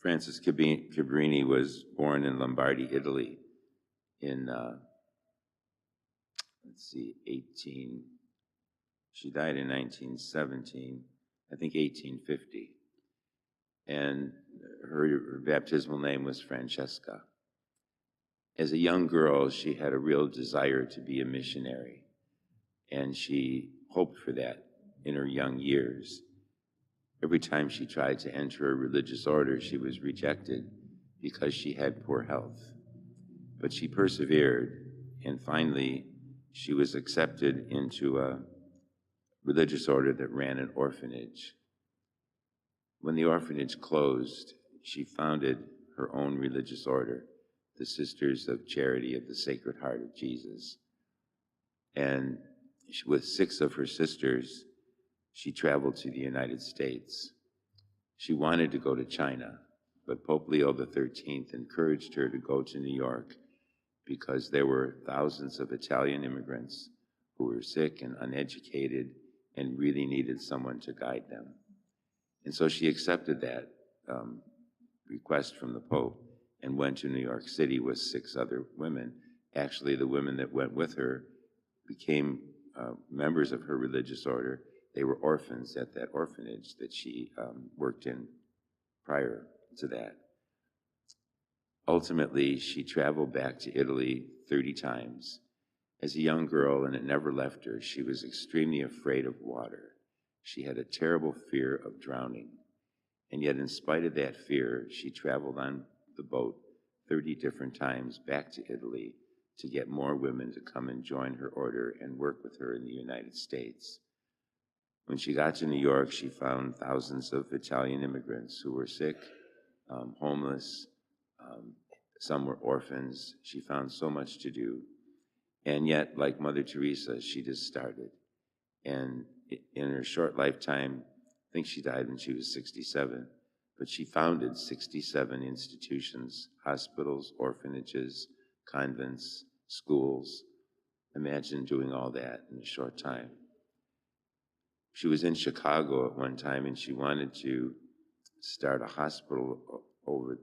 Frances Cabrini was born in Lombardy, Italy in, let's see, she died in 1917, I think 1850. And her baptismal name was Francesca. As a young girl, she had a real desire to be a missionary, and she hoped for that in her young years. Every time she tried to enter a religious order, she was rejected because she had poor health. But she persevered, and finally, she was accepted into a religious order that ran an orphanage. When the orphanage closed, she founded her own religious order, the Sisters of Charity of the Sacred Heart of Jesus. And with 6 of her sisters, she traveled to the United States. She wanted to go to China, but Pope Leo XIII encouraged her to go to New York because there were thousands of Italian immigrants who were sick and uneducated and really needed someone to guide them. And so she accepted that request from the Pope and went to New York City with 6 other women. Actually, the women that went with her became members of her religious order. They were orphans at that orphanage that she worked in prior to that. Ultimately, she traveled back to Italy 30 times. As a young girl, and it never left her, she was extremely afraid of water. She had a terrible fear of drowning. And yet, in spite of that fear, she traveled on the boat 30 different times back to Italy to get more women to come and join her order and work with her in the United States. When she got to New York, she found thousands of Italian immigrants who were sick, homeless, some were orphans. She found so much to do. And yet, like Mother Teresa, she just started. And in her short lifetime, I think she died when she was 67, but she founded 67 institutions, hospitals, orphanages, convents, schools. Imagine doing all that in a short time. She was in Chicago at one time, and she wanted to start a hospital over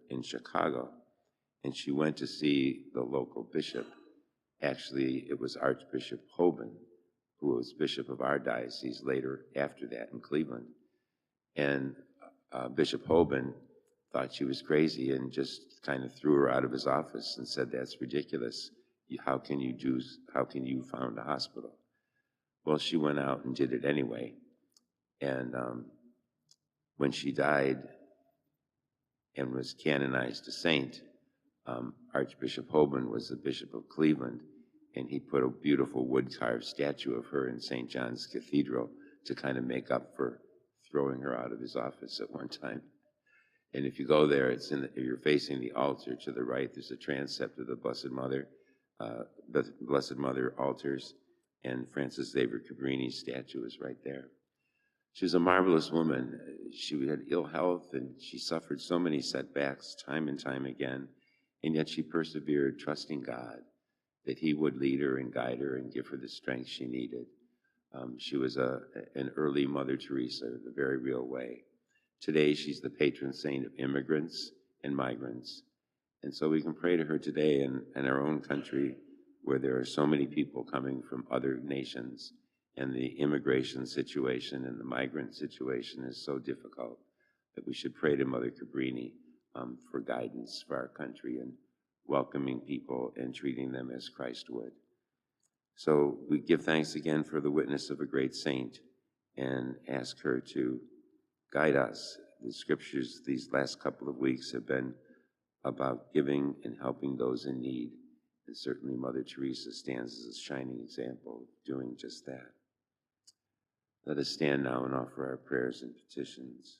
in Chicago. And she went to see the local bishop. Actually, it was Archbishop Hoban, who was bishop of our diocese later after that in Cleveland. And Bishop Hoban thought she was crazy and just kind of threw her out of his office and said, "That's ridiculous. How can you found a hospital?" Well, she went out and did it anyway. And when she died and was canonized a saint, Archbishop Hoban was the Bishop of Cleveland, and he put a beautiful wood-carved statue of her in St. John's Cathedral to kind of make up for throwing her out of his office at one time. And if you go there, if you're facing the altar to the right, there's a transept of the Blessed Mother altars, and Frances Xavier Cabrini's statue is right there. She was a marvelous woman. She had ill health, and she suffered so many setbacks time and time again, and yet she persevered, trusting God that He would lead her and guide her and give her the strength she needed. She was an early Mother Teresa in a very real way. Today, she's the patron saint of immigrants and migrants. And so we can pray to her today in our own country, where there are so many people coming from other nations, and the immigration situation and the migrant situation is so difficult that we should pray to Mother Cabrini for guidance for our country and welcoming people and treating them as Christ would. So we give thanks again for the witness of a great saint and ask her to guide us. The scriptures these last couple of weeks have been about giving and helping those in need. And certainly Mother Teresa stands as a shining example of doing just that. Let us stand now and offer our prayers and petitions.